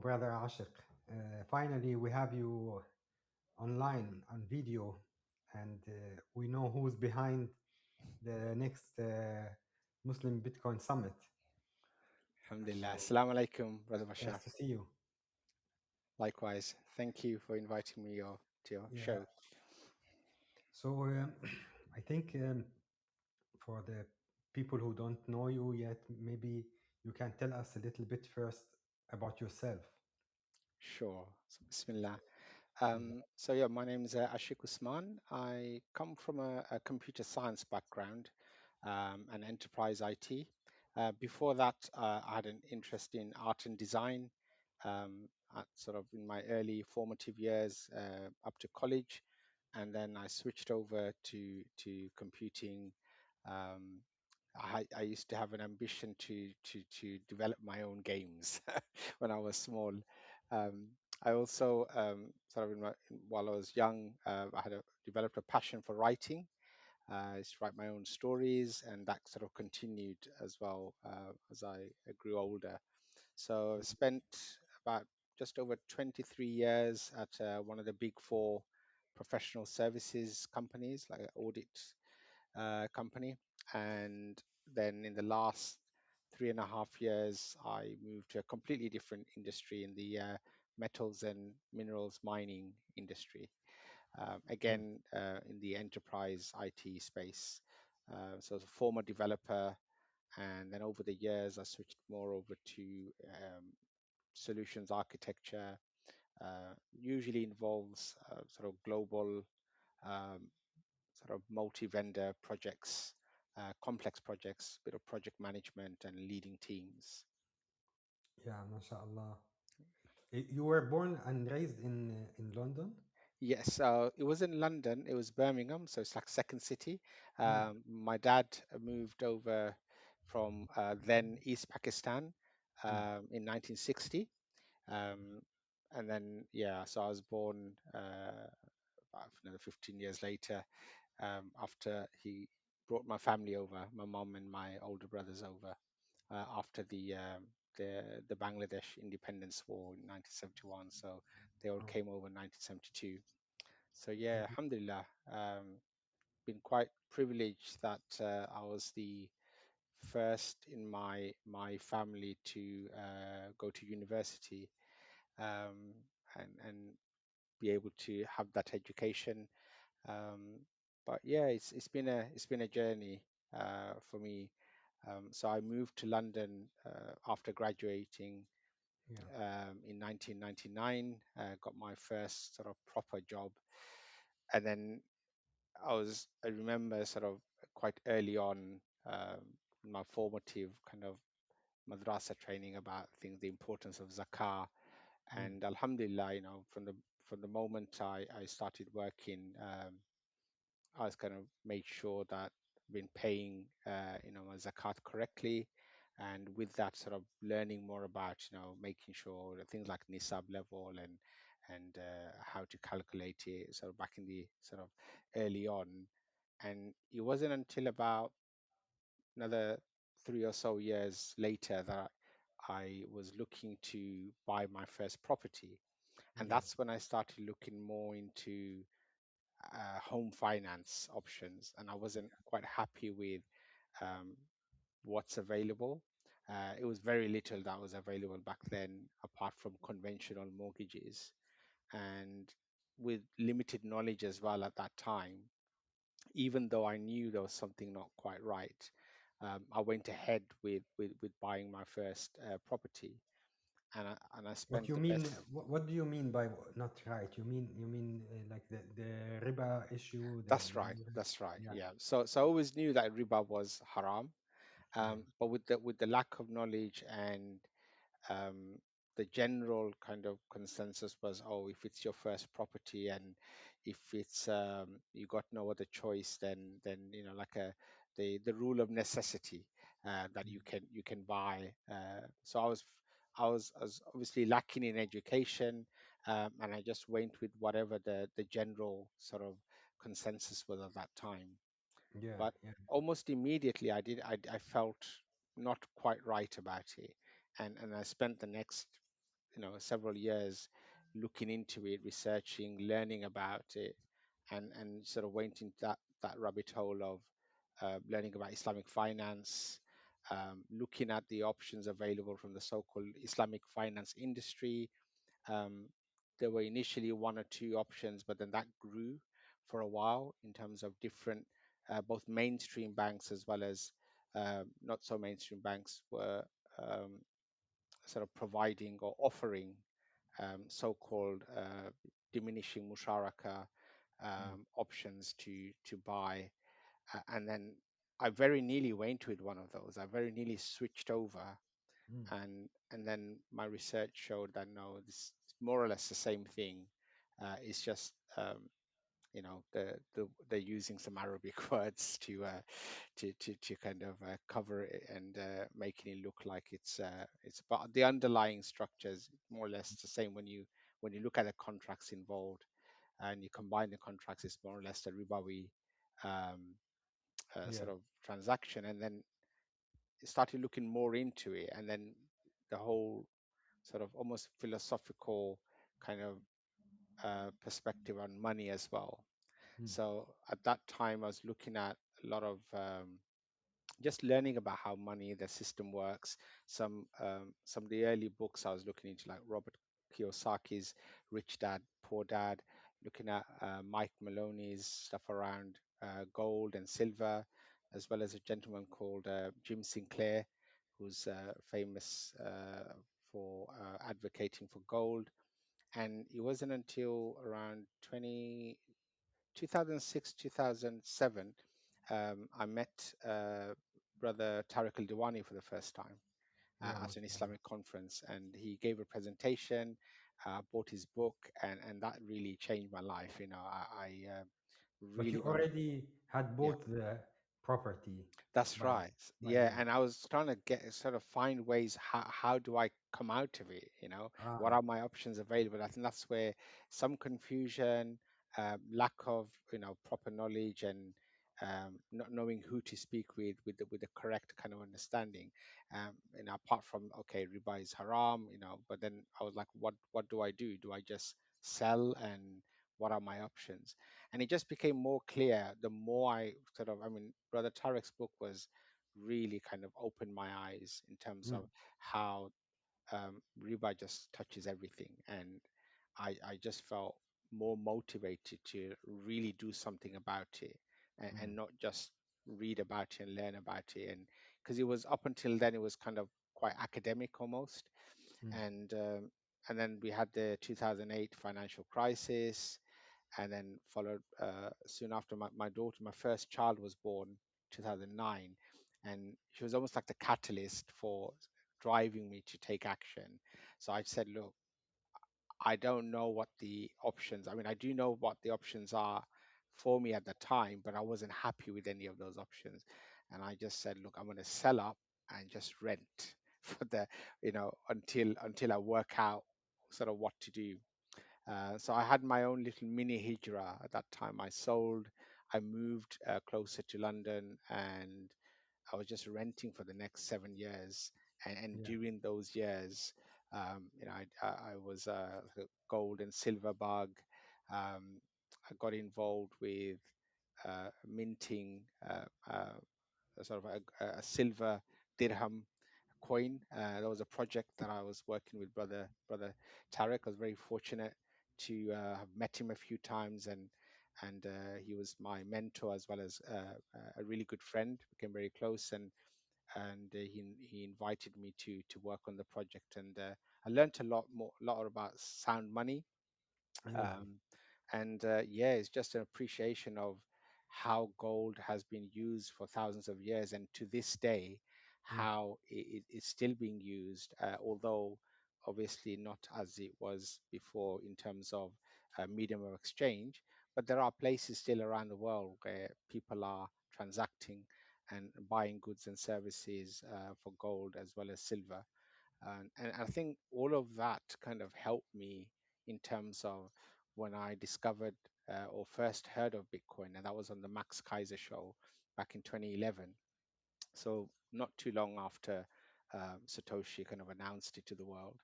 brother Ashik. Finally, we have you online on video, and we know who's behind the next Muslim Bitcoin Summit. Alhamdulillah. So, Assalamu alaikum, Brother nice Bashar. to see you. Likewise. Thank you for inviting me to your Yeah. show. So, I think for the people who don't know you yet, maybe you can tell us a little bit first about yourself. Sure. So, Bismillah. Yeah. So my name is Ashik Usman. I come from a computer science background and enterprise IT. Before that, I had an interest in art and design at sort of in my early formative years up to college, and then I switched over to computing. Um, I used to have an ambition to develop my own games when I was small. Um, I also sort of while I was young, I had developed a passion for writing. I used to write my own stories, and that sort of continued as well as I grew older. So I spent about just over 23 years at one of the big four professional services companies, like an audit company. And then in the last 3.5 years, I moved to a completely different industry in the metals and minerals mining industry. Mm. Again, in the enterprise IT space. So as a former developer, and then over the years, I switched more over to solutions architecture. Usually involves sort of global um, sort of multi-vendor projects, complex projects, bit of project management and leading teams. Yeah, mashallah. You were born and raised in London? Yes, it was in London. It was Birmingham, so it's like second city. Mm. My dad moved over from then East Pakistan Mm. in 1960, um, and then yeah, so I was born about another 15 years later after he brought my family over, my mom and my older brothers over after the Bangladesh Independence War in 1971. So they all Oh. came over in 1972. So yeah, Mhm. Alhamdulillah, been quite privileged that I was the first in my family to go to university um, and be able to have that education. Um, but yeah, it's been a journey for me. So I moved to London after graduating Yeah. in 1999. Got my first sort of proper job, and then I remember sort of quite early on um, my formative kind of madrasa training about things, the importance of zakah, Mm. and Alhamdulillah, from the moment I started working. I was kind of made sure that I've been paying, my zakat correctly, and with that, sort of learning more about, making sure that things like nisab level and how to calculate it, sort of back in the sort of early on, and it wasn't until about another 3 or so years later that I was looking to buy my first property, and Yeah. that's when I started looking more into home finance options, and I wasn't quite happy with um, what's available. It was very little that was available back then, apart from conventional mortgages. And with limited knowledge as well at that time, even though I knew there was something not quite right, I went ahead with buying my first property, and I What spent you the mean? best. What do you mean by not right? You mean like the riba issue? That's The right. interest? That's right. Yeah. Yeah. So I always knew that riba was haram. Yeah. But with the lack of knowledge and um, the general kind of consensus was, oh, if it's your first property and if it's you got no other choice, then like the rule of necessity that Mm. you can buy. So I was obviously lacking in education, and I just went with whatever the general sort of consensus was at that time. Yeah. But Yeah. almost immediately I felt not quite right about it, and I spent the next several years looking into it, researching, learning about it, and sort of went into that rabbit hole of learning about Islamic finance, looking at the options available from the so-called Islamic finance industry. um, there were initially one or two options, but then that grew for a while in terms of different, both mainstream banks as well as not so mainstream banks were um, sort of providing or offering so-called diminishing musharaka mm, options to buy. And then I very nearly went with one of those. I very nearly switched over, mm. and then my research showed that no, this is more or less the same thing. It's just they're using some Arabic words to kind of cover it and making it look like it's, but the underlying structure is more or less the same. When you look at the contracts involved and you combine the contracts, it's more or less a ribawi um, Yeah. sort of transaction. And then started looking more into it, and then the whole sort of almost philosophical kind of perspective on money as well. Mm, So at that time, I was looking at a lot of just learning about how money, the system works. Some of the early books I was looking into, like Robert Kiyosaki's Rich Dad, Poor Dad, looking at Mike Maloney's stuff around gold and silver, as well as a gentleman called Jim Sinclair, who's famous for advocating for gold. And it wasn't until around 2006, 2007, I met Brother Tariq Al Diwani for the first time yeah, at an mashallah. Islamic conference, and he gave a presentation, bought his book, and that really changed my life. I But you really got, already had yeah. bought the property That's by right. by Yeah, then. and I was trying to get sort of find ways how do I come out of it, what Right. are my options available? I think that's where some confusion, lack of, proper knowledge and not knowing who to speak with the correct kind of understanding. Apart from okay, riba is haram, but then I was like, what do I do? Do I just sell, and what are my options? And it just became more clear the more I sort of, I mean, Brother Tarek's book was really kind of opened my eyes in terms Mm, of how riba just touches everything. And I just felt more motivated to really do something about it, and mm, not just read about it and learn about it. And because it was up until then, it was kind of quite academic almost. mm. And then we had the 2008 financial crisis, and then followed soon after my daughter, my first child was born 2009, and she was almost like the catalyst for driving me to take action. So I said, look, I don't know what the options, I mean, I do know what the options are for me at the time, but I wasn't happy with any of those options. And I just said, look, I'm going to sell up and just rent for the, until I work out sort of what to do. So I had my own little mini hijra at that time. I sold, I moved closer to London, and I was just renting for the next 7 years. And Yeah. during those years, I was a gold and silver bug. I got involved with minting a sort of a silver dirham coin. There was a project that I was working with brother Tarek. I was very fortunate to have met him a few times, and he was my mentor as well as a really good friend. Became very close, and he invited me to work on the project, and I learned a lot about sound money. Amazing. Um, and yeah, it's just an appreciation of how gold has been used for thousands of years, and to this day, Mm, how it is still being used, although obviously not as it was before in terms of medium of exchange. But there are places still around the world where people are transacting and buying goods and services for gold as well as silver. And I think all of that kind of helped me in terms of when I discovered or first heard of Bitcoin, and that was on the Max Kaiser show back in 2011. So not too long after Satoshi kind of announced it to the world.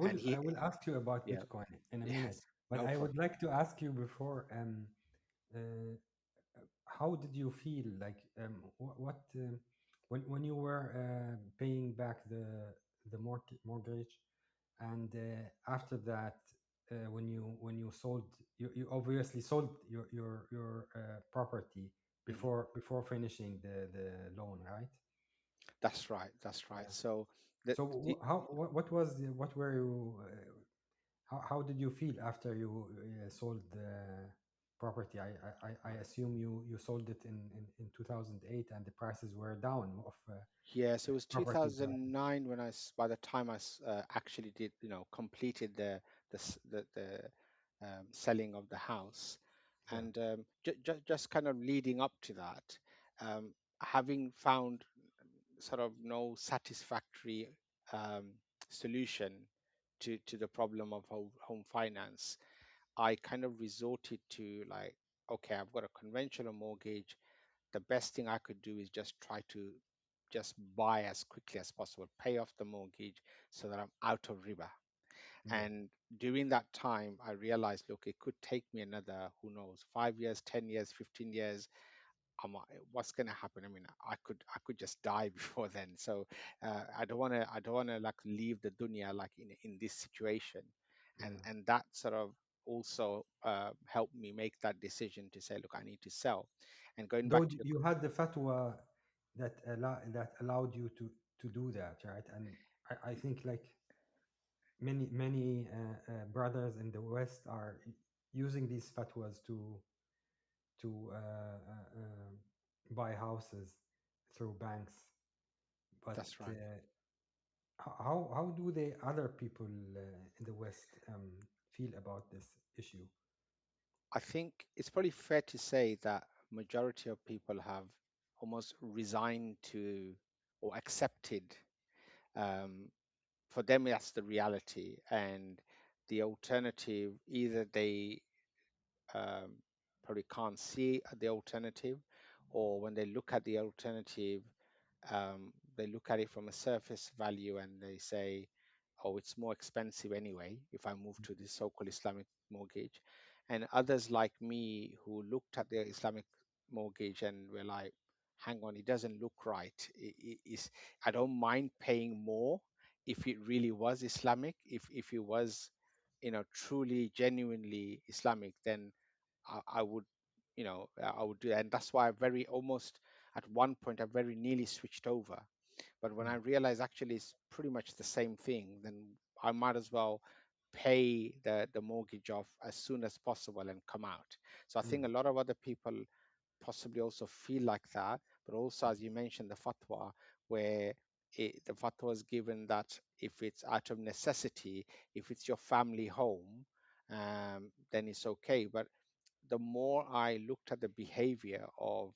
And I he, will ask you about yeah, Bitcoin in a minute, yes, but no I problem. would like to ask you before. Uh, how did you feel? Like, what when you were paying back the mortgage, and after that, when you sold, you obviously sold your property Mhm. before finishing the loan, right? That's right. That's right. Yeah. So the, So the what was what were you how did you feel after you sold the property? I assume you sold it in 2008 and the prices were down of Yes, it was property prices. 2009 when by the time actually did, completed the selling of the house. Yeah. And just kind of leading up to that, having found sort of no satisfactory um, solution to the problem of home finance, I kind of resorted to like, okay, I've got a conventional mortgage. The best thing I could do is just try to just buy as quickly as possible, pay off the mortgage so that I'm out of riba. Yeah. And during that time, I realized, look, it could take me another, who knows, 5 years, 10 years, 15 years. What's going to happen? I mean, I could just die before then. So I don't want to like leave the dunya like in this situation, and Yeah. that sort of also helped me make that decision to say, look, I need to sell. And going back Though to your you had the fatwa that allowed you to do that, right? And I think like many brothers in the West are using these fatwas to buy houses through banks. But That's right. how do the other people in the West feel about this issue? I think it's probably fair to say that majority of people have almost resigned to or accepted. Um, for them, that's the reality, and the alternative, either they um, probably can't see the alternative, or when they look at the alternative, they look at it from a surface value and they say, oh, it's more expensive anyway if I move to this so-called Islamic mortgage. And others like me who looked at the Islamic mortgage and were like, hang on, it doesn't look right. I don't mind paying more if it really was Islamic. If it was, truly, genuinely Islamic, then I would, I would do that. And that's why I very almost at one point I very nearly switched over. But when I Yeah. realized actually it's pretty much the same thing, then I might as well pay the mortgage off as soon as possible and come out. So I think Mm. a lot of other people possibly also feel like that. But also, as you mentioned, the fatwa, where the fatwa is given that if it's out of necessity, if it's your family home, then it's okay. But the more I looked at the behavior of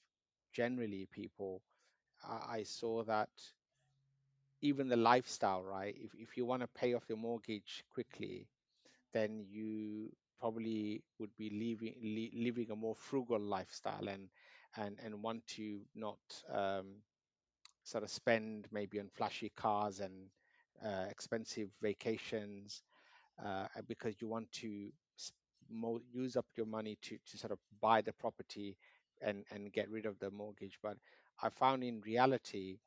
generally people, I saw that even the lifestyle, right? If you want to pay off your mortgage quickly, then you probably would be living a more frugal lifestyle and want to not sort of spend maybe on flashy cars and expensive vacations because you want to use up your money to sort of buy the property and get rid of the mortgage. But I found in reality,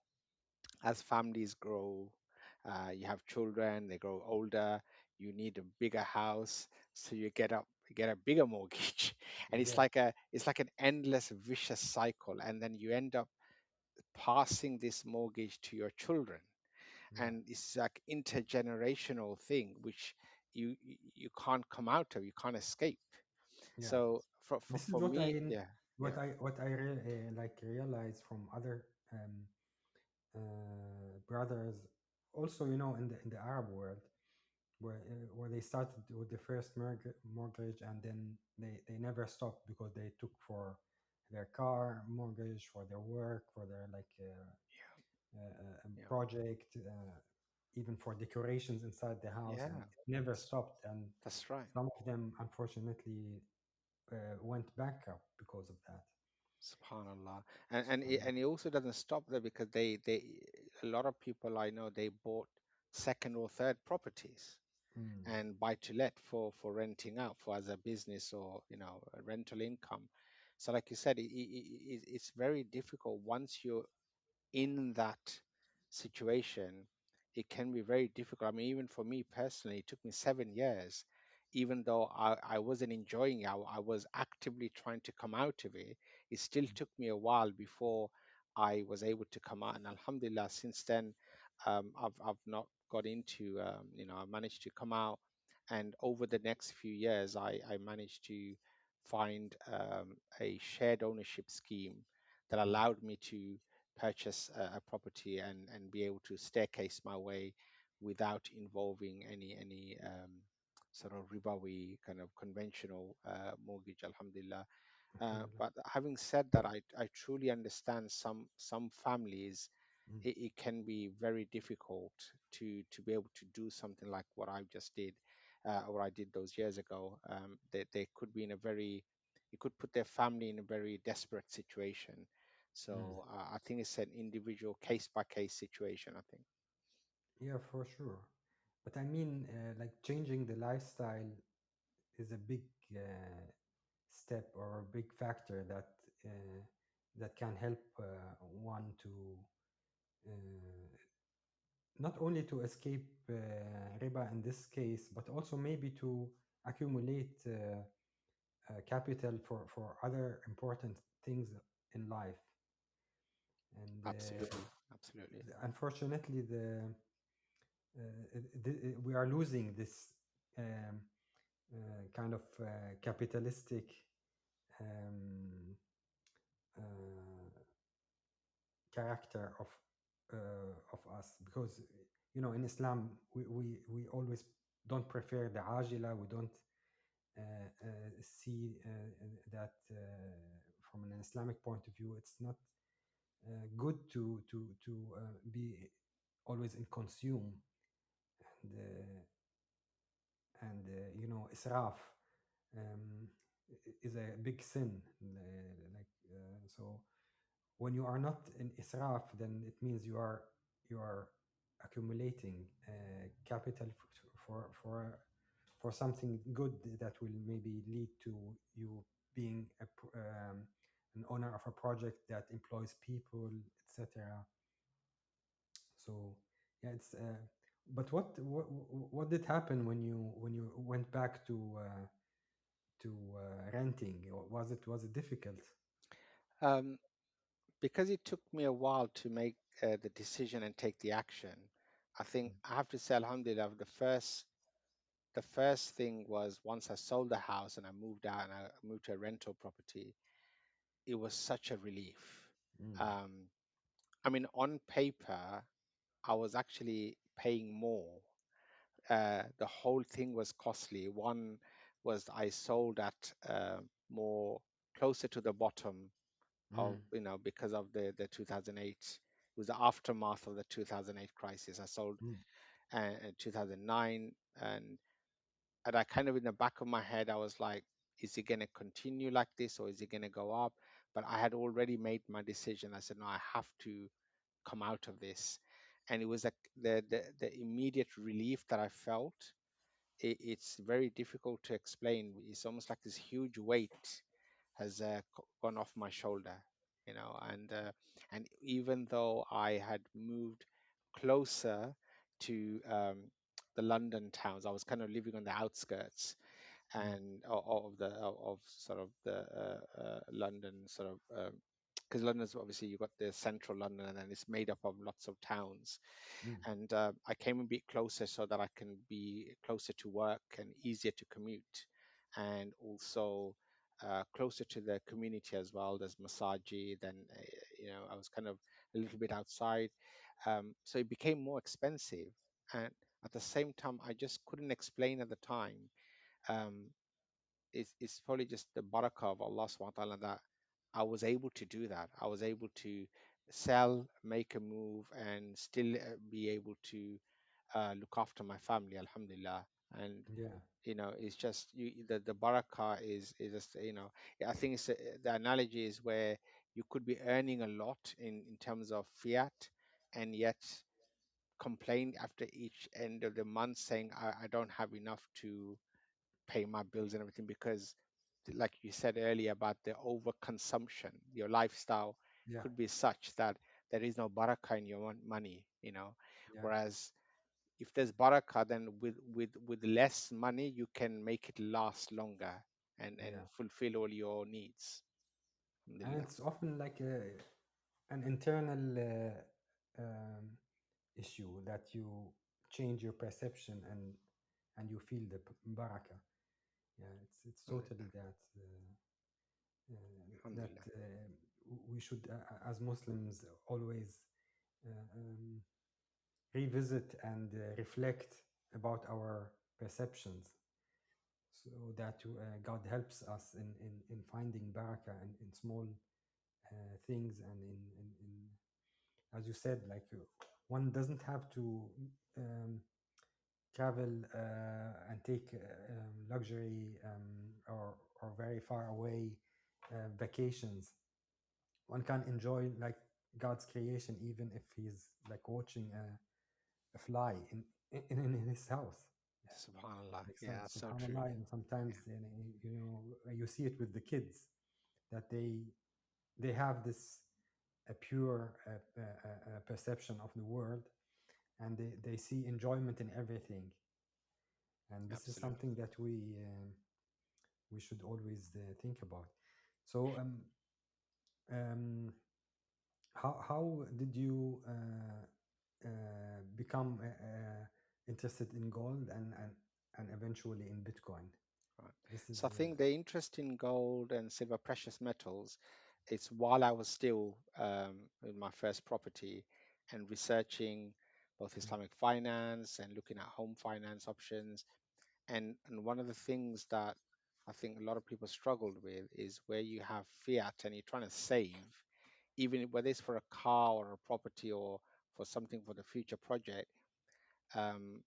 as families grow, you have children, they grow older, you need a bigger house, so you get a bigger mortgage, and Yeah. it's like an endless vicious cycle, and then you end up passing this mortgage to your children, Yeah. and it's like intergenerational thing which you can't come out of, you can't escape. Yeah. So This is for me, yeah, yeah, what I like realize from other brothers, also in the Arab world, where they started with the first mortgage, and then they never stopped because they took for their car mortgage, for their work, for their like yeah, project, even for decorations inside the house, and yeah, it never that's stopped. And that's right. some of them unfortunately went bankrupt because of that. Subhanallah. And SubhanAllah. it also doesn't stop there because they a lot of people I know, they bought second or third properties. Mm. and buy to let for renting out for as a business or a rental income. So like you said, it's very difficult once you're in that situation. It can be very difficult. I mean, even for me personally, it took me 7 years. Even though I wasn't enjoying it, I was actively trying to come out of it. It still took me a while before I was able to come out. And Alhamdulillah, since then, I've not got into, I managed to come out. And over the next few years, I managed to find a shared ownership scheme that Mm. allowed me to purchase a property and be able to staircase my way without involving any sort of ribawi kind of conventional mortgage, alhamdulillah. Alhamdulillah. But having said that, I truly understand some families, Mm. it can be very difficult to be able to do something like what I just did, or I did those years ago. They could be in a very, it could put their family in a very desperate situation. Mm. So I think it's an individual case by case situation, I think. Yeah, for sure. But I mean, like changing the lifestyle is a big step or a big factor that that can help one to uh, not only to escape riba in this case, but also maybe to accumulate capital for other important things in life. And Absolutely, absolutely. unfortunately, we are losing this um, kind of capitalistic um, uh, character of us, because in Islam we always don't prefer the ajila. We don't see that from an Islamic point of view. It's not good to be always in consume, and israf um, is a big sin. So when you are not in israf, then it means you are accumulating capital for something good that will maybe lead to you being an owner of a project that employs people, etc. So yeah, it's but what did happen when you went back to renting? Was it difficult? Um, because it took me a while to make the decision and take the action, I think I have to say, Alhamdulillah, the first thing was once I sold the house and I moved out and I moved to a rental property, it was such a relief. Mm, Um, I mean, on paper, I was actually paying more. The whole thing was costly. One was I sold at more closer to the bottom of, mm, because of the 2008. It was the aftermath of the 2008 crisis. I sold mm, 2009, and I kind of, in the back of my head, I was like, is it going to continue like this or is it going to go up? But I had already made my decision. I said, no, I have to come out of this. And it was like the immediate relief that I felt. It's very difficult to explain. It's almost like this huge weight has gone off my shoulder, and even though I had moved closer to the London towns, I was kind of living on the outskirts mm, and of sort of the London sort of. Because London's obviously, you've got the central London and then it's made up of lots of towns, mm, and I came a bit closer so that I can be closer to work and easier to commute, and also closer to the community as well. There's Masaji, then I was kind of a little bit outside, so it became more expensive, and at the same time, I just couldn't explain at the time. Um, it's probably just the barakah of Allah subhanahu wa ta'ala that I was able to do that. I was able to sell, make a move, and still be able to look after my family, alhamdulillah. And yeah, it's just the barakah is just, I think the analogy is where you could be earning a lot in terms of fiat, and yet complain after each end of the month saying I don't have enough to pay my bills and everything, because like you said earlier about the overconsumption, your lifestyle Yeah, could be such that there is no barakah in your money, yeah, whereas if there's barakah, then with less money you can make it last longer and yeah. fulfill all your needs. And Alhamdulillah. it's often like an internal um, issue that you change your perception and you feel the barakah. Yeah, it's totally Alhamdulillah. that that Alhamdulillah. we should, as Muslims, always revisit and reflect about our perceptions, so that God helps us in finding barakah in small things, and as you said, like one doesn't have to um, travel and take luxury or very far away vacations. One can enjoy like God's creation even if he's like watching a fly in his house. Yeah. Subhanallah. Like Yeah, that's so true. subhanallah, and sometimes you see it with the kids that they have this a pure perception of the world, and they see enjoyment in everything, and this is Absolutely. something that we should always think about. So how did you become interested in gold and eventually in Bitcoin? Right. This So is I think the interest in gold and silver, precious metals, it's while I was still in my first property and researching both Islamic finance and looking at home finance options. And one of the things that I think a lot of people struggled with is where you have fiat and you're trying to save, even whether it's for a car or a property or for something for the future project. Um,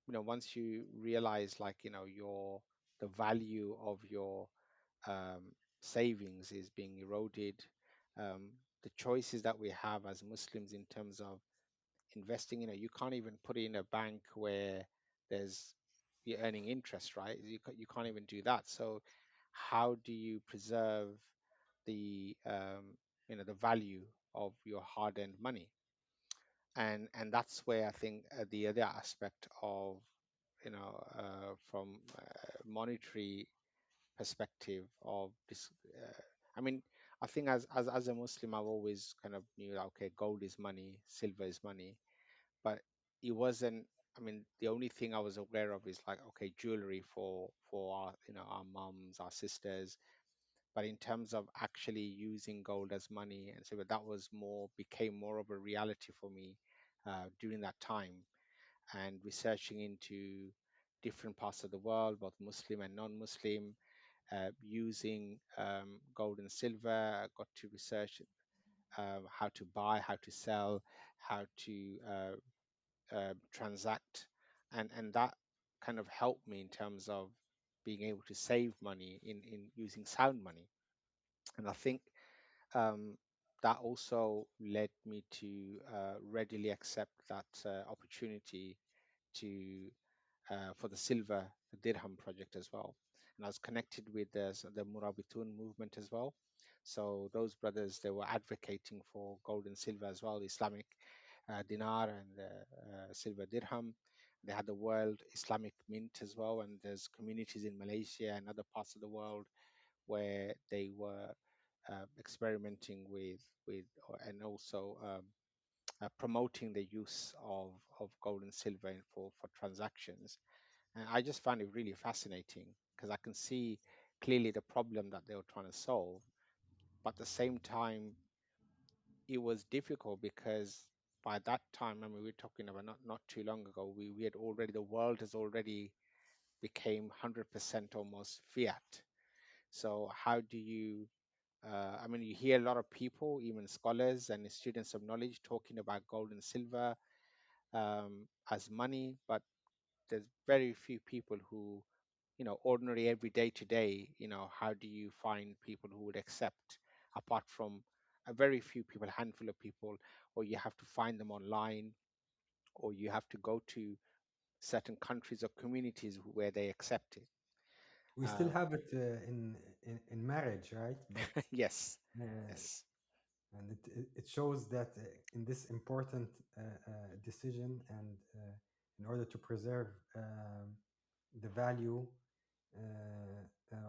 once you realize, like, your the value of your savings is being eroded, um, the choices that we have as Muslims in terms of investing, you can't even put it in a bank where there's you're earning interest, right? You can't even do that. So how do you preserve the the value of your hard-earned money? And that's where I think the other aspect of from monetary perspective of this. I mean, I think as a Muslim, I've always kind of knew that, okay, gold is money, silver is money, but it wasn't. I mean, the only thing I was aware of is like, okay, jewelry for our our mums, our sisters. But in terms of actually using gold as money and silver, that was became more of a reality for me during that time, and researching into different parts of the world, both Muslim and non-Muslim, using gold and silver. I got to research how to buy, how to sell, how to transact, and that kind of helped me in terms of being able to save money in using sound money. And I think um, that also led me to readily accept that opportunity to for the silver dirham project as well. And I was connected with the Murabitun movement as well. So those brothers, they were advocating for gold and silver as well, Islamic dinar and silver dirham. They had the World Islamic Mint as well, and there's communities in Malaysia and other parts of the world where they were experimenting and also promoting the use of gold and silver for transactions. And I just found it really fascinating because I can see clearly the problem that they were trying to solve. But at the same time, it was difficult because by that time, I mean, we are talking about not too long ago, we had already, the world has already became 100% almost fiat. So how do you, I mean, you hear a lot of people, even scholars and students of knowledge, talking about gold and silver as money, but there's very few people who, ordinary every day to day, how do you find people who would accept, apart from a very few people, a handful of people, or you have to find them online, or you have to go to certain countries or communities where they accept it. We still Uh, have it in marriage, right? But yes, uh, yes, and it shows that in this important decision, and in order to preserve the value,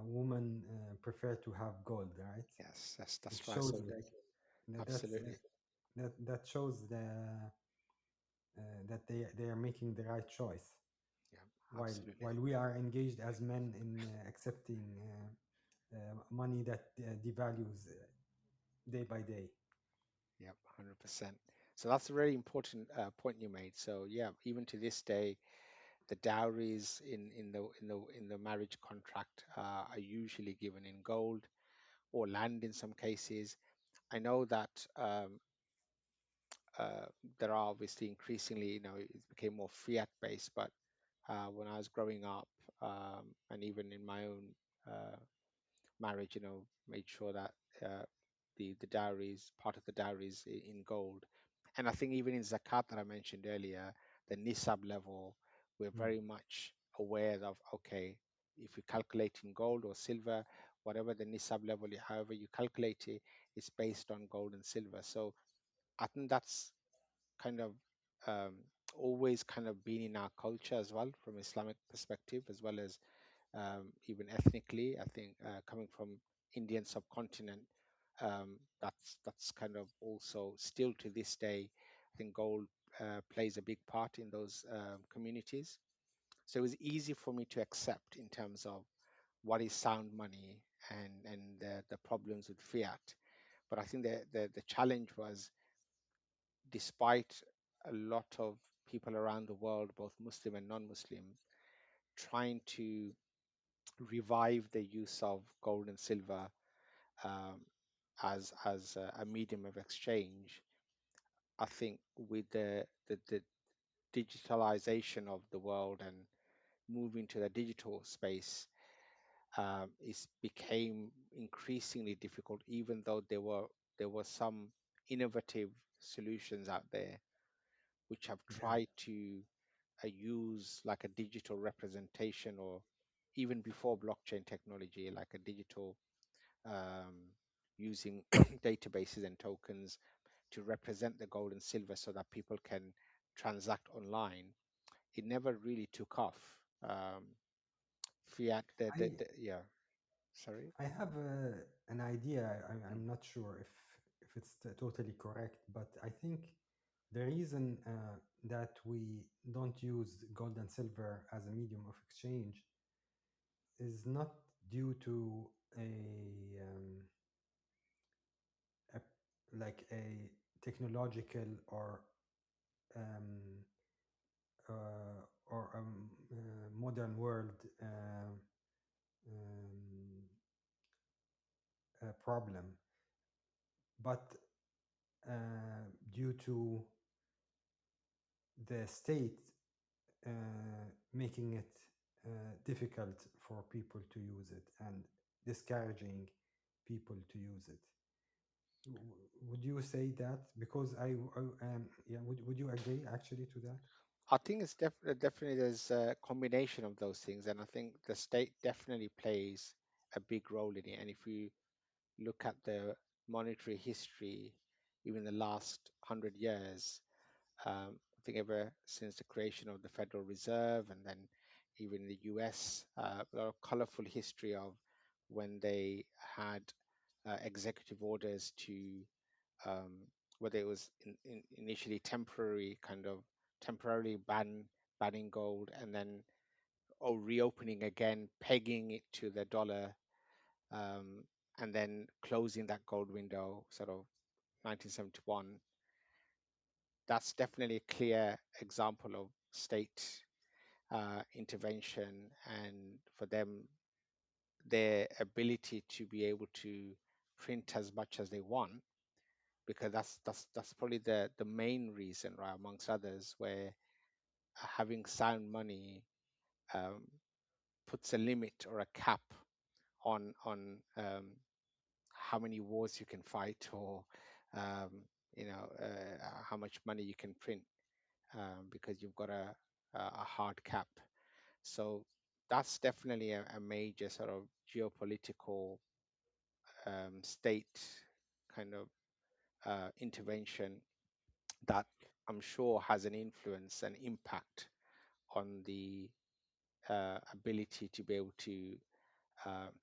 women prefer to have gold, right? yes, It that's right. shows So like absolutely, that shows that they are making the right choice, yeah, while absolutely, we are engaged as men in accepting money that devalues day by day. yeah, 100%. So that's a very important point you made. So yeah, even to this day, the dowries in the marriage contract are usually given in gold or land in some cases. I know that uh, there are obviously increasingly, it became more fiat based, but when I was growing up, and even in my own uh, marriage, made sure that the dowries, part of the dowries in gold. And I think even in zakat that I mentioned earlier, the nisab level, we're Mm. very much aware of, okay, if you calculate in gold or silver, whatever the nisab level, however you calculate it, it's based on gold and silver. So I think that's kind of um, always kind of been in our culture as well, from Islamic perspective, as well as even ethnically. I think coming from Indian subcontinent, that's kind of also still to this day. I think gold plays a big part in those communities. So it was easy for me to accept in terms of what is sound money and the problems with fiat. But I think the challenge was, despite a lot of people around the world, both Muslim and non-Muslim, trying to revive the use of gold and silver um, as a medium of exchange. I think with the digitalization of the world and moving to the digital space, it became increasingly difficult. Even though there were some innovative solutions out there which have Yeah, tried to use like a digital representation, or even before blockchain technology, like a digital um, using databases and tokens to represent the gold and silver so that people can transact online. It never really took off. Fiat, I yeah, sorry. I have an idea. Mm. I'm not sure if it's totally correct, but I think the reason that we don't use gold and silver as a medium of exchange is not due to a a technological um, modern world um, problem, but due to the state making it difficult for people to use it and discouraging people to use it. Would you say that? Because yeah, would you agree actually to that? I think it's definitely there's a combination of those things, and I think the state definitely plays a big role in it. And if you look at the monetary history, even the last 100 years, I think ever since the creation of the Federal Reserve, and then even the US, a lot of colorful history of when they had executive orders to, um, whether it was initially temporary, kind of temporarily banning gold, and then reopening again, pegging it to the dollar, um, and then closing that gold window, sort of 1971. That's definitely a clear example of state intervention, and for them, their ability to be able to print as much as they want, because that's probably the main reason, right, amongst others, where having sound money um, puts a limit or a cap on how many wars you can fight, or um, how much money you can print. because you've got a hard cap. So that's definitely a major sort of geopolitical state kind of intervention that I'm sure has an influence and impact on the ability to be able to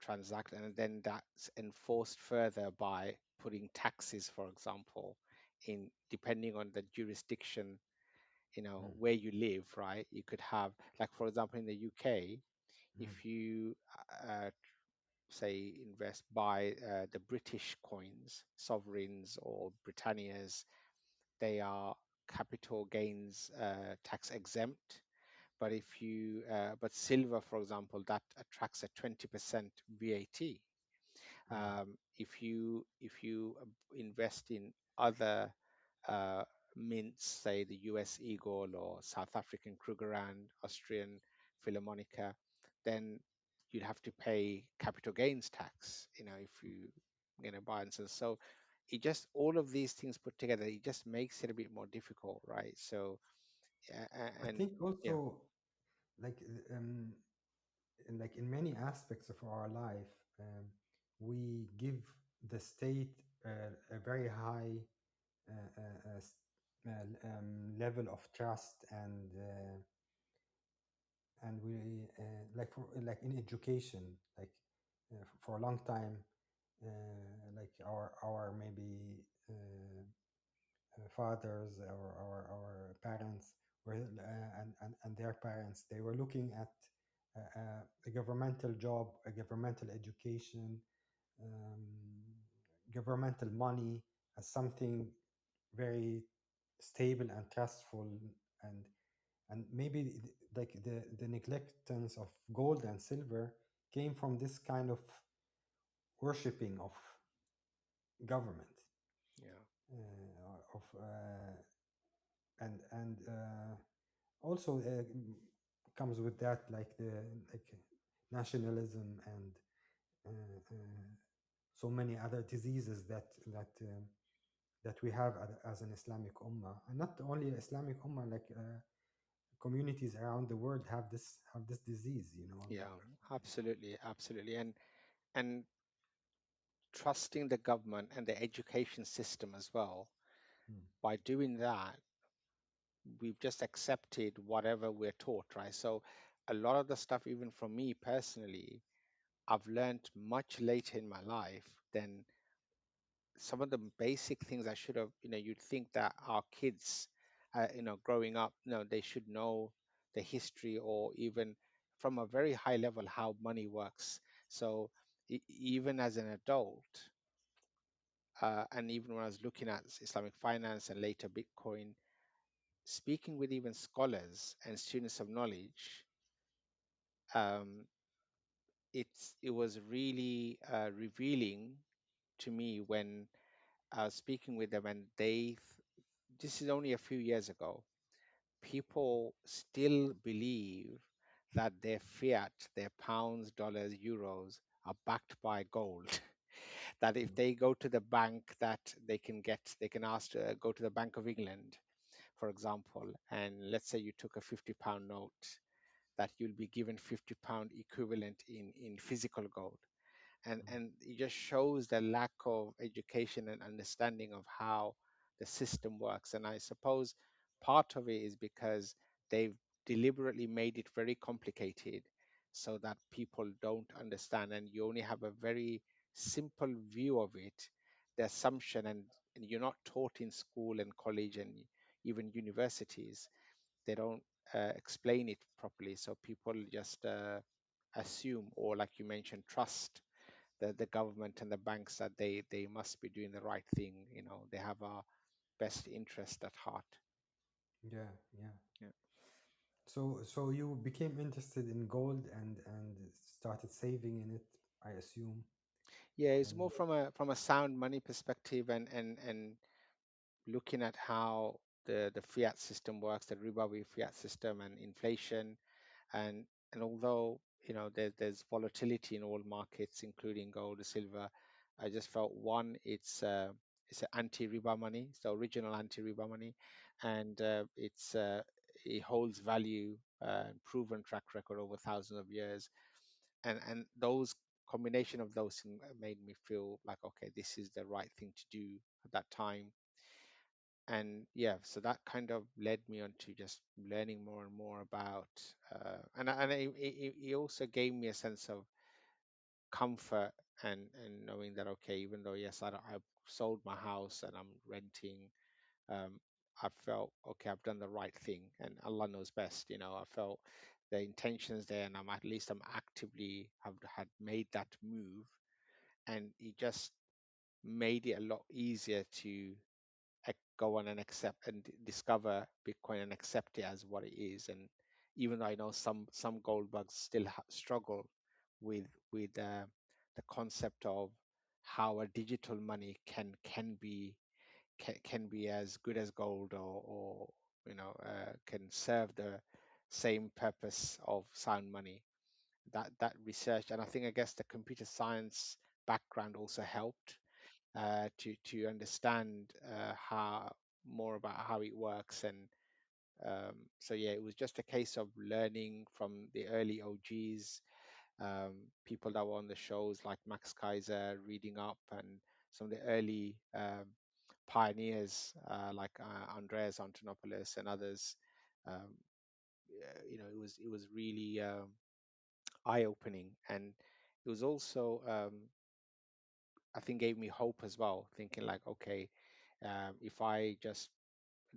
transact, and then that's enforced further by putting taxes, for example, in depending on the jurisdiction, mm, where you live, right? You could have, like, for example, in the UK, mm, if you say invest buy the British coins, sovereigns or Britannias, they are capital gains tax exempt. But if you but silver, for example, that attracts a 20% VAT. mm, If you invest in other uh, mints, say the US Eagle or South African Krugerrand, Austrian Philharmonica, then you'd have to pay capital gains tax, if you buy and sell. So it just, all of these things put together, it just makes it a bit more difficult, right? So I and think yeah, also like like in many aspects of our life, we give the state a very high level of trust, and we like for like in education, like for a long time, like our maybe fathers or our parents were and their parents, they were looking at a governmental job, a governmental education, um, governmental money as something very stable and trustful, and maybe like the neglectance of gold and silver came from this kind of worshipping of government, yeah, of and also comes with that like the like nationalism and so many other diseases that we have as an Islamic ummah, and not only Islamic ummah, like communities around the world have this disease, yeah, absolutely, absolutely. And trusting the government and the education system as well. Mm, By doing that, we've just accepted whatever we're taught, right? So a lot of the stuff, even from me personally, I've learned much later in my life than some of the basic things I should have. You'd think that our kids, growing up, they should know the history, or even from a very high level how money works. So even as an adult, and even when I was looking at Islamic finance and later Bitcoin, speaking with even scholars and students of knowledge, um, it was really revealing to me when I was speaking with them, and this is only a few years ago. People still believe that their fiat, their pounds, dollars, euros, are backed by gold. That if mm, they go to the bank, that they can ask to go to the Bank of England, for example, and let's say you took a £50 note, that you'll be given £50 equivalent in physical gold. And it just shows the lack of education and understanding of how the system works. And I suppose part of it is because they've deliberately made it very complicated so that people don't understand, and you only have a very simple view of it, the assumption, and you're not taught in school and college and even universities. They don't explain it properly, so people just assume, or like you mentioned, trust the government and the banks, that they must be doing the right thing. They have our best interest at heart. yeah, yeah. Yeah, So you became interested in gold and started saving in it, I assume. yeah, it's And more from a sound money perspective, and looking at how the fiat system works, the ribawi fiat system, and inflation, and and although there's volatility in all markets, including gold, silver, I just felt, one, it's an anti-riba money, it's the original anti-riba money. and it holds value, proven track record over thousands of years, and those combination of those things made me feel like, okay, this is the right thing to do at that time. And yeah, so that kind of led me on to just learning more and more about, and it also gave me a sense of comfort, and knowing that, okay, even though yes, I've sold my house and I'm renting, um, I felt, okay, I've done the right thing, and Allah knows best. I felt the intentions there, and I'm, at least I'm actively have had made that move, and it just made it a lot easier to go on and accept and discover Bitcoin and accept it as what it is. And even though I know some gold bugs still struggle with the concept of how a digital money can be as good as gold, or can serve the same purpose of sound money. That research, and I guess the computer science background also helped to understand how more about how it works. And so yeah, it was just a case of learning from the early OGs, people that were on the shows like Max Kaiser, reading up, and some of the early pioneers like Andreas Antonopoulos and others. Um, it was really eye-opening, and it was also, I think, gave me hope as well, thinking like, okay, if I just,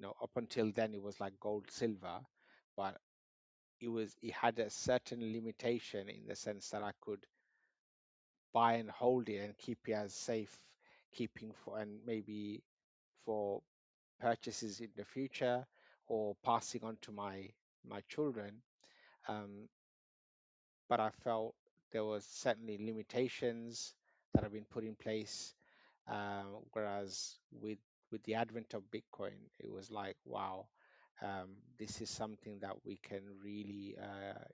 up until then it was like gold, silver, but it had a certain limitation in the sense that I could buy and hold it and keep it as safe keeping for, and maybe for purchases in the future, or passing on to my children. Um, but I felt there was certainly limitations that have been put in place. Whereas with the advent of Bitcoin, it was like, wow, this is something that we can really,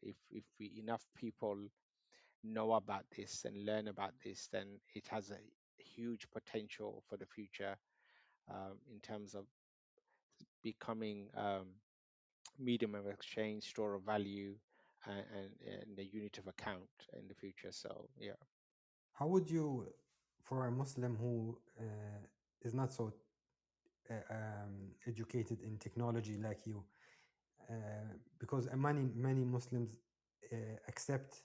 if we enough people know about this and learn about this, then it has a huge potential for the future, in terms of becoming medium of exchange, store of value, and a unit of account in the future. So yeah. How would you, for a Muslim who is not so educated in technology like you, because many Muslims accept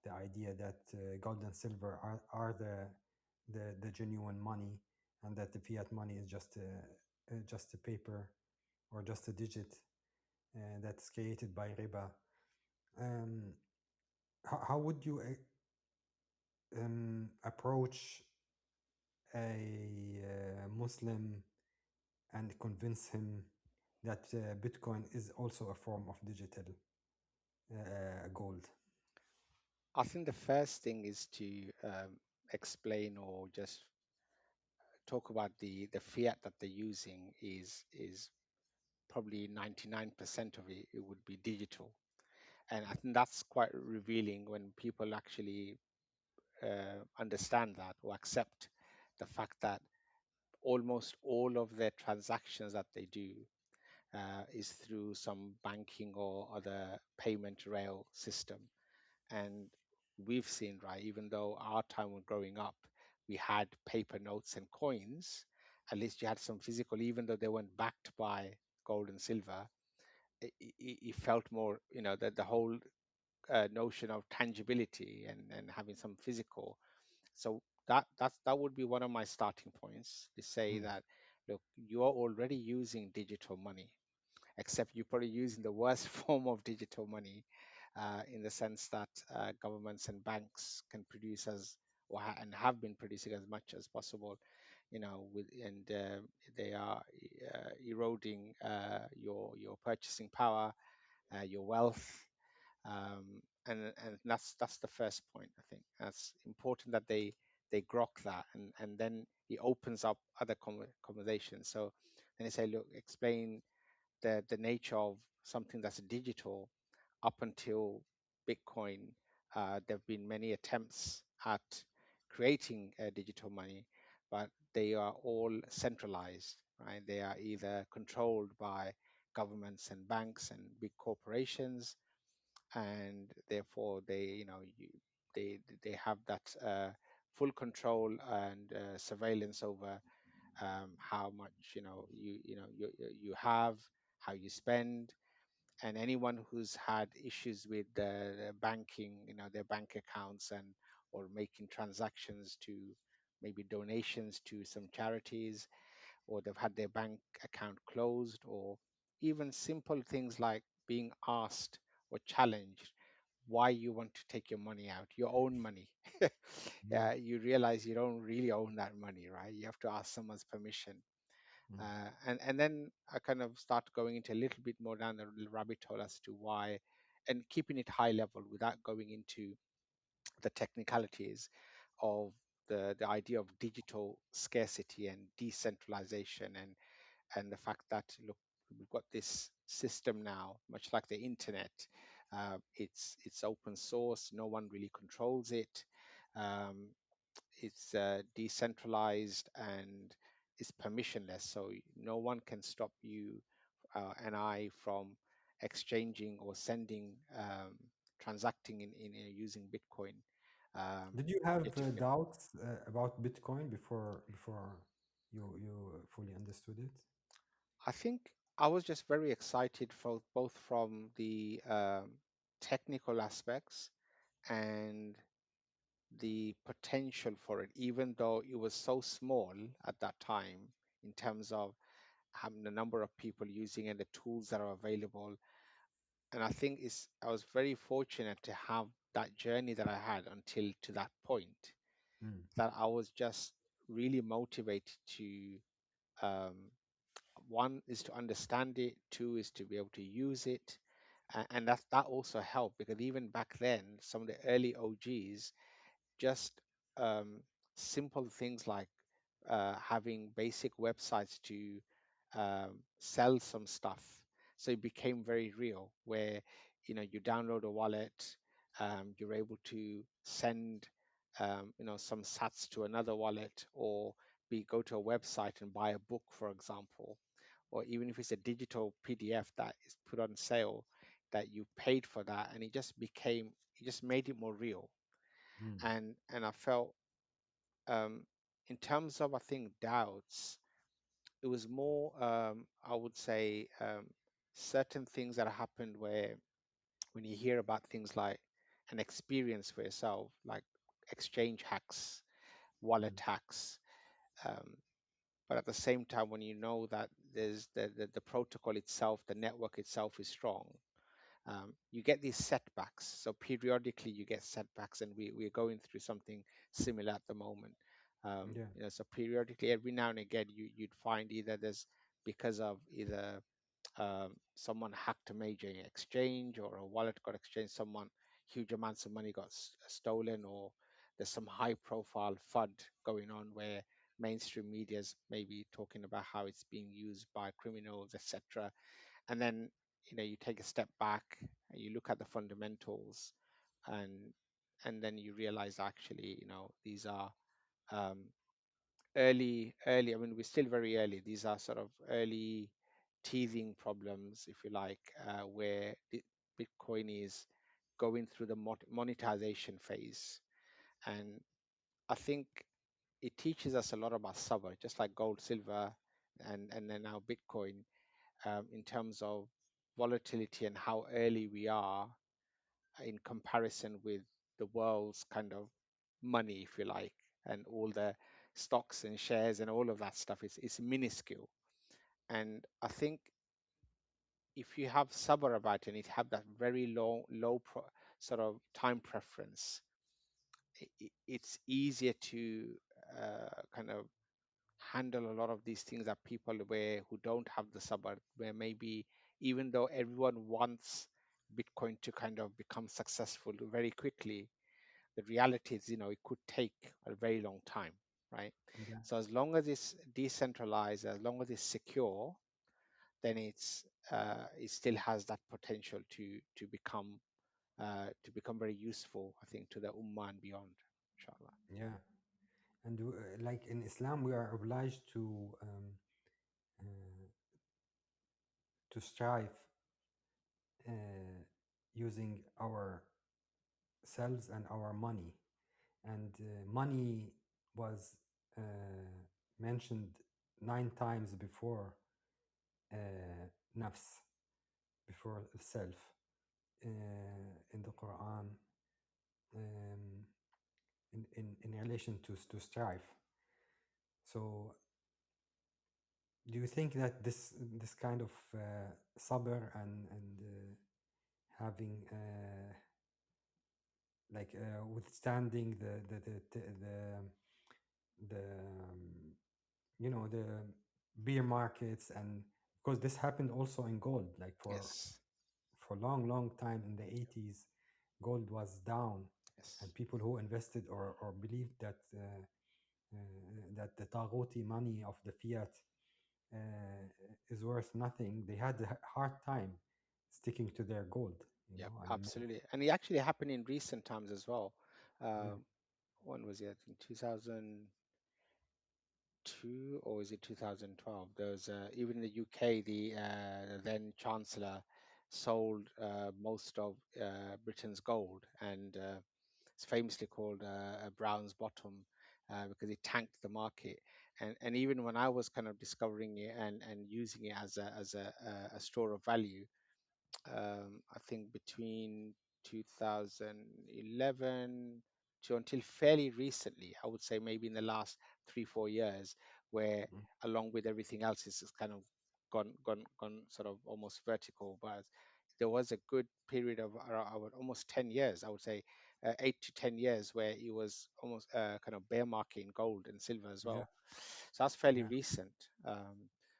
the idea that gold and silver are the genuine money, and that the fiat money is just a paper or just a digit that's created by riba. Um, how would you approach a Muslim and convince him that Bitcoin is also a form of digital gold? I think the first thing is to explain, or just talk about the fiat that they're using is probably 99% of it would be digital. And I think that's quite revealing when people actually understand that, or accept the fact that almost all of their transactions that they do is through some banking or other payment rail system. And we've seen, right, even though our time when growing up, we had paper notes and coins, at least you had some physical, even though they weren't backed by gold and silver, it felt more, that the whole notion of tangibility, and having some physical. So that would be one of my starting points, to say Mm. that, look, you are already using digital money, except you're probably using the worst form of digital money, in the sense that governments and banks can produce and have been producing as much as possible, and they are eroding your purchasing power, your wealth, and that's the first point. I think that's important, that they grok that, and then it opens up other conversations. So then they say, look, explain the nature of something that's digital. Up until Bitcoin, there have been many attempts at creating digital money, but they are all centralized. right? They are either controlled by governments and banks and big corporations, and therefore they have that full control and surveillance over how much you have, how you spend, and anyone who's had issues with the banking, their bank accounts, and or making transactions to maybe donations to some charities, or they've had their bank account closed, or even simple things like being asked or challenged why you want to take your money out, your own money. Yeah. You realize you don't really own that money, right? You have to ask someone's permission. Mm. And then I kind of start going into a little bit more down the rabbit hole as to why, and keeping it high level without going into the technicalities of the idea of digital scarcity and decentralization, and the fact that, look, we've got this system now, much like the internet. It's open source, no one really controls it. um, it's decentralized and it's permissionless, so no one can stop you and I from exchanging or sending, transacting in using Bitcoin. Did you have Yet you can. doubts about Bitcoin before you fully understood it? I think I was just very excited for both from the technical aspects and the potential for it, even though it was so small at that time in terms of having the number of people using and the tools that are available. And I think I was very fortunate to have that journey that I had until to that point, Mm. that I was just really motivated to, um, one is to understand it, two is to be able to use it. And that also helped, because even back then, some of the early OGs, just um, simple things like having basic websites to sell some stuff. So it became very real, where you download a wallet, you're able to send some sats to another wallet, or be go to a website and buy a book, for example, or even if it's a digital PDF that is put on sale, that you paid for that, and it just made it more real. Mm. And I felt, um, in terms of, I think, doubts, it was more, I would say, certain things that happened where, when you hear about things like an experience for yourself, like exchange hacks, wallet Mm. hacks, um, but at the same time, when you know that there's the protocol itself, the network itself is strong, you get these setbacks. So periodically you get setbacks, and we're going through something similar at the moment. Yeah. So periodically, every now and again, you'd find either there's, because of either someone hacked a major exchange, or a wallet got exchanged, someone, huge amounts of money got stolen, or there's some high profile FUD going on where mainstream media's maybe talking about how it's being used by criminals, etc. And then you take a step back and you look at the fundamentals, and then you realize, actually, these are um, early. I mean, we're still very early. These are sort of early teething problems, if you like, where Bitcoin is going through the monetization phase. And I think it teaches us a lot about sabr, just like gold, silver, and then now Bitcoin, in terms of volatility and how early we are in comparison with the world's kind of money, if you like, and all the stocks and shares and all of that stuff. It's minuscule. And I think if you have sabr about it, and it have that very low sort of time preference, it's easier to kind of handle a lot of these things that people where who don't have the sabr, where maybe, even though everyone wants Bitcoin to kind of become successful very quickly, the reality is, it could take a very long time, right? Yeah. So as long as it's decentralized, as long as it's secure, then it still has that potential to become very useful, I think, to the ummah and beyond, inshallah. Yeah. And like in Islam, we are obliged to uh, to strive uh, using ourselves and our money. And money was uh, mentioned 9 times before uh, nafs, before self, in the Quran, um, in relation to strive. So, do you think that this kind of sabr and having like withstanding the the beer markets, and because this happened also in gold, like Yes. for long time in the 80s, gold was down, Yes. and people who invested or believed that that the Taghuti money of the fiat uh, is worth nothing, they had a hard time sticking to their gold, Yep. and move. Absolutely. And it actually happened in recent times as well. Yeah, When was it? I think 2002 or is it 2012? There was even in the UK, the then Chancellor sold most of Britain's gold, and it's famously called a Brown's bottom because it tanked the market. And even when I was kind of discovering it and using it as a store of value, I think between 2011 to until fairly recently, I would say maybe in the last 3, 4 years, where mm, along with everything else, it's just kind of gone sort of almost vertical. But there was a good period of almost 10 years, I would say 8 to 10 years, where it was almost kind of bear market in gold and silver as yeah, well. So that's fairly yeah, recent.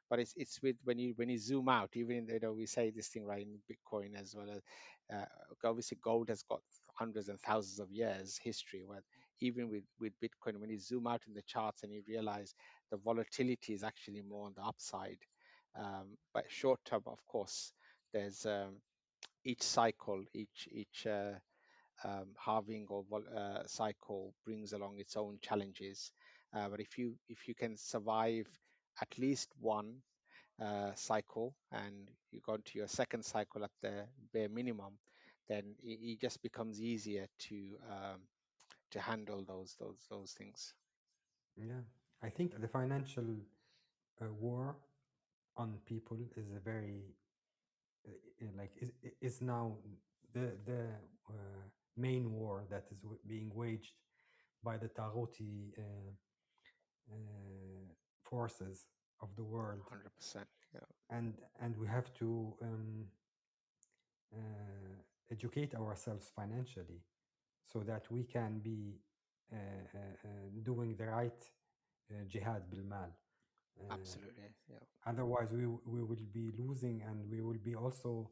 But it's with when you zoom out, even in, we say this thing right in Bitcoin as well as obviously gold has got hundreds and thousands of years history. But even with Bitcoin, when you zoom out in the charts and you realize the volatility is actually more on the upside. But short term, of course, there's each cycle, each halving or cycle brings along its own challenges. But if you can survive at least one cycle and you go into your second cycle at the bare minimum, then it just becomes easier to handle those things. yeah. I think the financial war on people is a very like is now the main war that is being waged by the Taghuti forces of the world, 100%. Yeah, and we have to educate ourselves financially so that we can be doing the right jihad bil mal. absolutely. Yeah, Otherwise, we will be losing, and we will be also,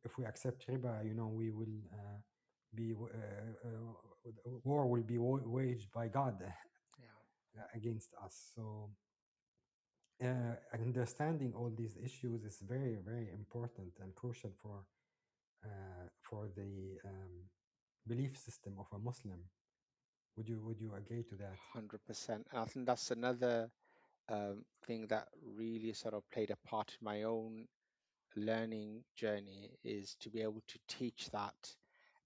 if we accept riba, we will be, war will be waged by God yeah, against us. So, understanding all these issues is very, very important and crucial for the belief system of a Muslim. Would you agree to that? 100%. And I think that's another thing that really sort of played a part in my own learning journey, is to be able to teach that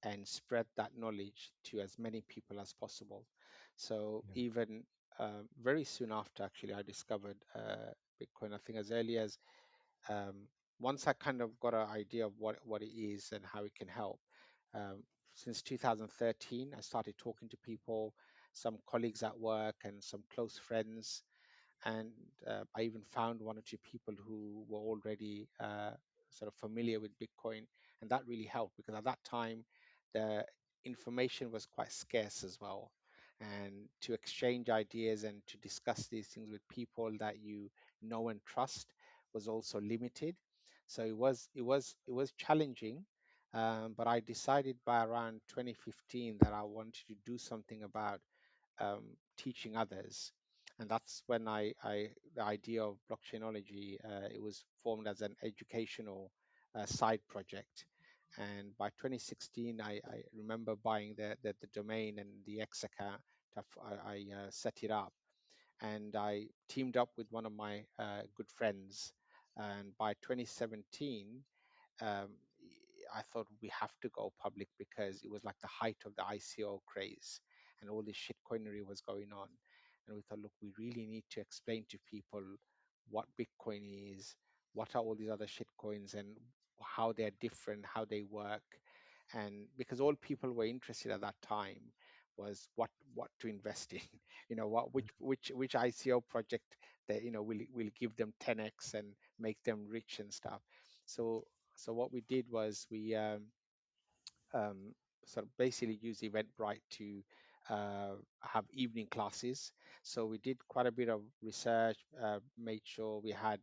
and spread that knowledge to as many people as possible. So Yeah, even very soon after, actually, I discovered Bitcoin. I think as early as um, once I kind of got an idea of what it is and how it can help. Um, since 2013, I started talking to people, some colleagues at work and some close friends, and I even found one or two people who were already sort of familiar with Bitcoin, and that really helped because at that time the information was quite scarce as well, and to exchange ideas and to discuss these things with people that you know and trust was also limited. So it was challenging, but I decided by around 2015 that I wanted to do something about teaching others. And that's when the idea of Blockchainology, it was formed as an educational side project. And by 2016, I remember buying the domain and the X account. I set it up. and I teamed up with one of my good friends. And by 2017, um, I thought we have to go public because it was like the height of the ICO craze and all this shitcoinery was going on. And we thought, look, we really need to explain to people what Bitcoin is, what are all these other shitcoins, and how they're different, how they work. And because all people were interested at that time was what to invest in, what which ICO project that will give them 10x and make them rich and stuff. So so what we did was we um, sort of basically use Eventbrite to have evening classes. So we did quite a bit of research, made sure we had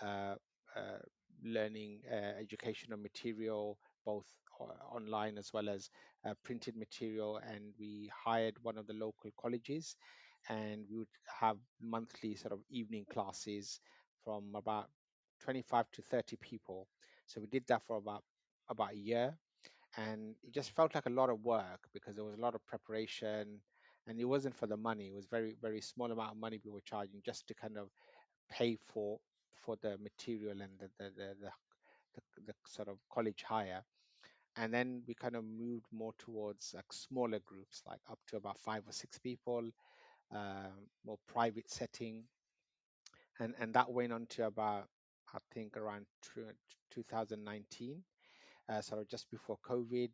uh, uh, learning educational material, both online as well as printed material, and we hired one of the local colleges, and we would have monthly sort of evening classes from about 25 to 30 people. So we did that for about a year, and it just felt like a lot of work because there was a lot of preparation, and it wasn't for the money. It was very small amount of money we were charging just to kind of pay for the material and the sort of college hire. And then we kind of moved more towards like smaller groups, like up to about 5 or 6 people, more private setting, and that went on to about, I think, around 2019, sort of just before COVID.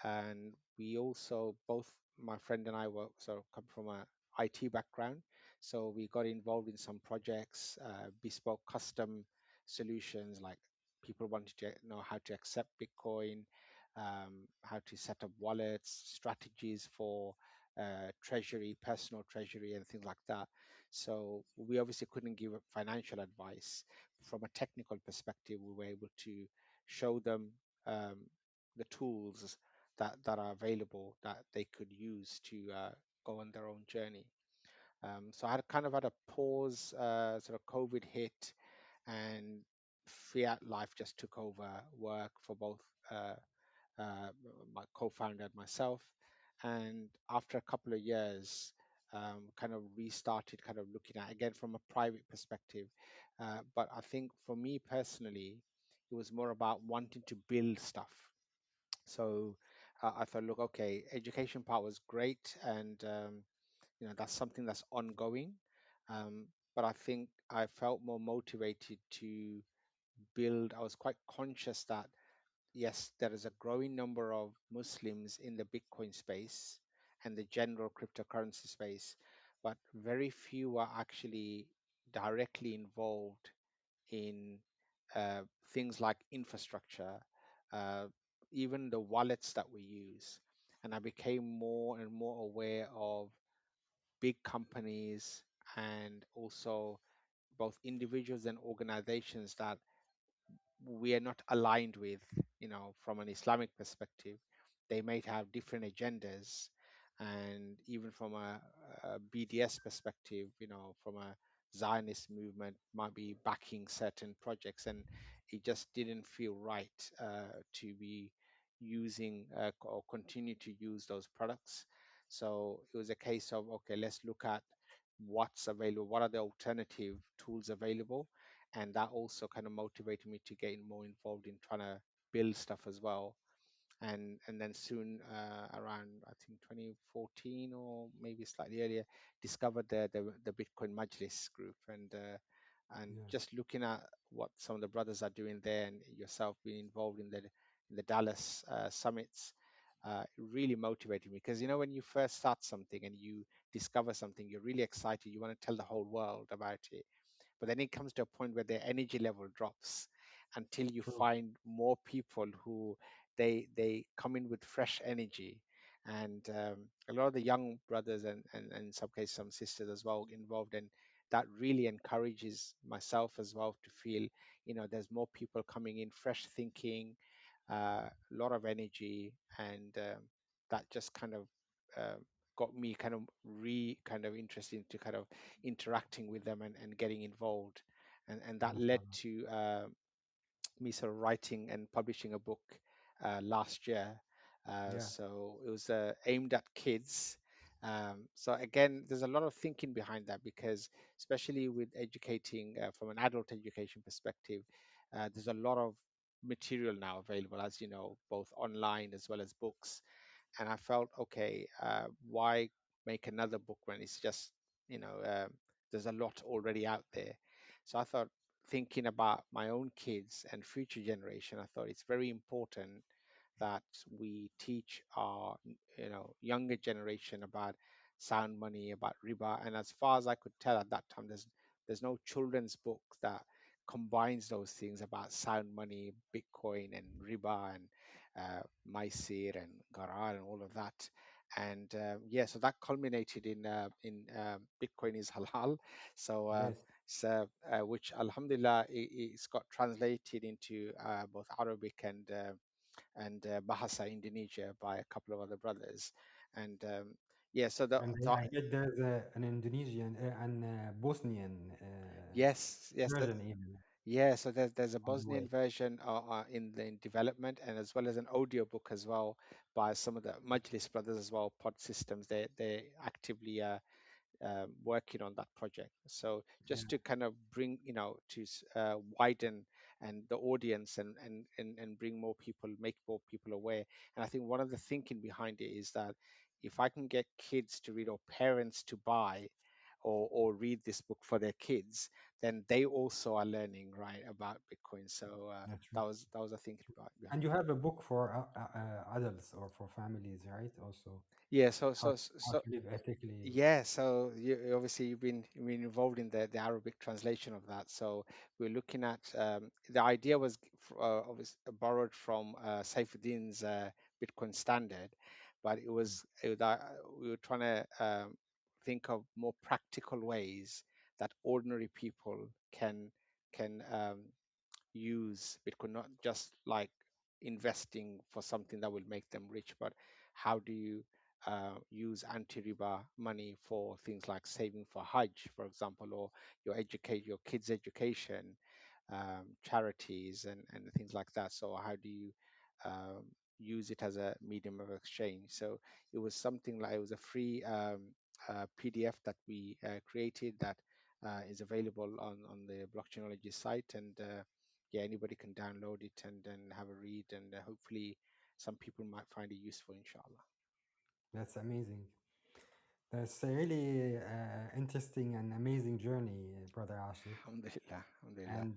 And we also, both my friend and I, were sort of come from a IT background, so we got involved in some projects, bespoke custom solutions, like people wanted to know how to accept Bitcoin, how to set up wallets, strategies for treasury, personal treasury, and things like that. So we obviously couldn't give financial advice. From a technical perspective, we were able to show them um, the tools that are available that they could use to go on their own journey. So I had kind of had a pause, sort of COVID hit, and fiat life just took over work for both uh, uh, my co-founder and myself. And after a couple of years, kind of restarted, kind of looking at again from a private perspective. But I think for me personally, it was more about wanting to build stuff. So I thought, look, okay, education part was great, and that's something that's ongoing. But I think I felt more motivated to build. I was quite conscious that yes, there is a growing number of Muslims in the Bitcoin space and the general cryptocurrency space, but very few are actually directly involved in uh, things like infrastructure, uh, even the wallets that we use. And I became more and more aware of big companies and also both individuals and organizations that we are not aligned with, from an Islamic perspective. They might have different agendas, and even from a BDS perspective, from a Zionist movement, might be backing certain projects, and it just didn't feel right to be using or continue to use those products. So it was a case of, okay, let's look at what's available, what are the alternative tools available, and that also kind of motivated me to get more involved in trying to build stuff as well. And then soon, around I think 2014 or maybe slightly earlier, discovered the Bitcoin Majlis group, and Yeah, just looking at what some of the brothers are doing there, and yourself being involved in the Dallas summits. It really motivated me because when you first start something and you discover something, you're really excited. You want to tell the whole world about it, but then it comes to a point where their energy level drops until you true. find more people who they come in with fresh energy. And a lot of the young brothers and in some cases some sisters as well involved, and that really encourages myself as well to feel there's more people coming in, fresh thinking, a lot of energy, and that just kind of uh, got me kind of interested into kind of interacting with them and getting involved, and that led MashaAllah. to me sort of writing and publishing a book last year. Yeah, So it was aimed at kids, So again, there's a lot of thinking behind that because, especially with educating from an adult education perspective, there's a lot of material now available, as you know, both online as well as books. And I felt, okay, why make another book when it's just, you know, there's a lot already out there. So I thought, thinking about my own kids and future generation, I thought it's very important that we teach our, you know, younger generation about sound money, about riba. And as far as I could tell at that time, there's no children's book that combines those things about sound money, Bitcoin, and riba, and Maisir and Garar and all of that. And yeah, so that culminated in Bitcoin is halal. So Yes. which Alhamdulillah it's got translated into both Arabic and Bahasa Indonesia by a couple of other brothers. And yeah, so And the I heard there's an Indonesian and Bosnian yes, yes, the, version even yeah. So there's a on the way. Bosnian version in development, and as well as an audio book as well by some of the Majlis brothers as well. Pod Systems, they actively working on that project. So Yeah, just to kind of bring, you know, to widen and the audience and bring more people, make more people aware. And I think one of the thinking behind it is that if I can get kids to read or parents to buy or read this book for their kids, then they also are learning right about Bitcoin. So that's true. that was a thinking And behind you it. have a book for adults or for families, right? Also, Yeah. how to live ethically. Yeah, so obviously you've been involved in the Arabic translation of that. So we're looking at the idea was obviously borrowed from Saifuddin's Bitcoin Standard, but we were trying to think of more practical ways that ordinary people can use Bitcoin, not just like investing for something that will make them rich, but how do you use anti-riba money for things like saving for Hajj, for example, or your kids' education, charities, and things like that. So how do you um, use it as a medium of exchange? So it was something like it was a free PDF that we created that is available on the Blockchainology site, and yeah, anybody can download it and then have a read, and hopefully some people might find it useful, inshallah. That's amazing. That's a really interesting and amazing journey, Brother Ashik. Alhamdulillah, alhamdulillah, And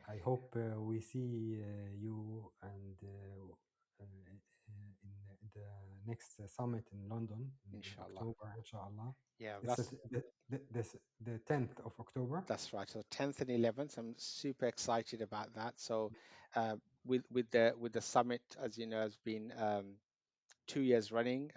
I hope we see you and in the next summit in London in inshallah. October, inshallah. Yeah, It's the 10th of October. that's right. So 10th and 11th, I'm super excited about that. So uh, with the summit, as you know, has been 2 years running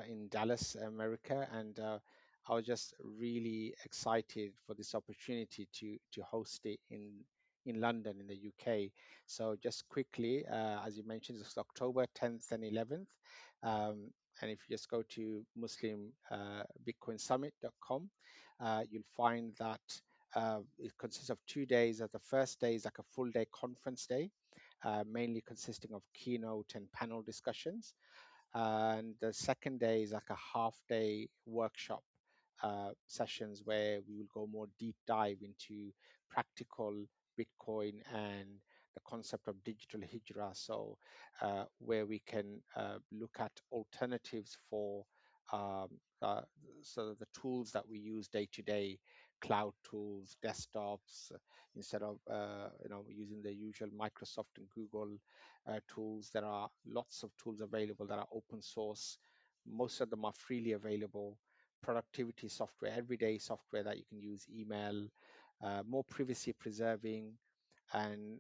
in Dallas, America, and I was just really excited for this opportunity to host it in London, in the UK. So just quickly, as you mentioned, it's October 10th and 11th. Um, and if you just go to Muslim BitcoinSummit.com, you'll find that it consists of 2 days. The first day is like a full day conference day, mainly consisting of keynote and panel discussions, and the second day is like a half day workshop sessions where we will go more deep dive into practical Bitcoin and the concept of digital hijra. So where we can look at alternatives for um, uh, so the tools that we use day to day, cloud tools, desktops, instead of using the usual Microsoft and Google tools. There are lots of tools available that are open source. Most of them are freely available. Productivity software, everyday software that you can use, email, more privacy preserving, and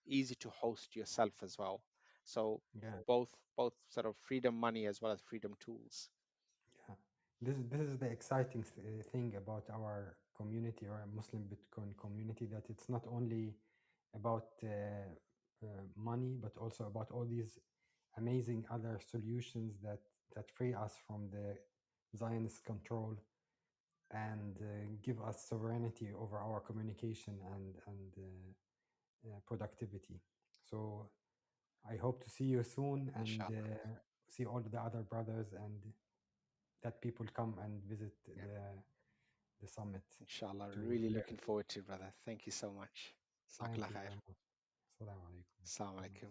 easy to host yourself as well. So Yeah, both sort of freedom money as well as freedom tools. yeah. This is the exciting thing about our community or Muslim Bitcoin community, that it's not only about money, but also about all these amazing other solutions that free us from the Zionist control and give us sovereignty over our communication and productivity. So I hope to see you soon and Inshallah. see all the other brothers and that people come and visit Yeah, the summit inshallah. to Really looking learn. forward to it, brother. Thank you so much. Thank Jazakallah you khair. very much. Assalamu alaikum. Assalamu alaikum.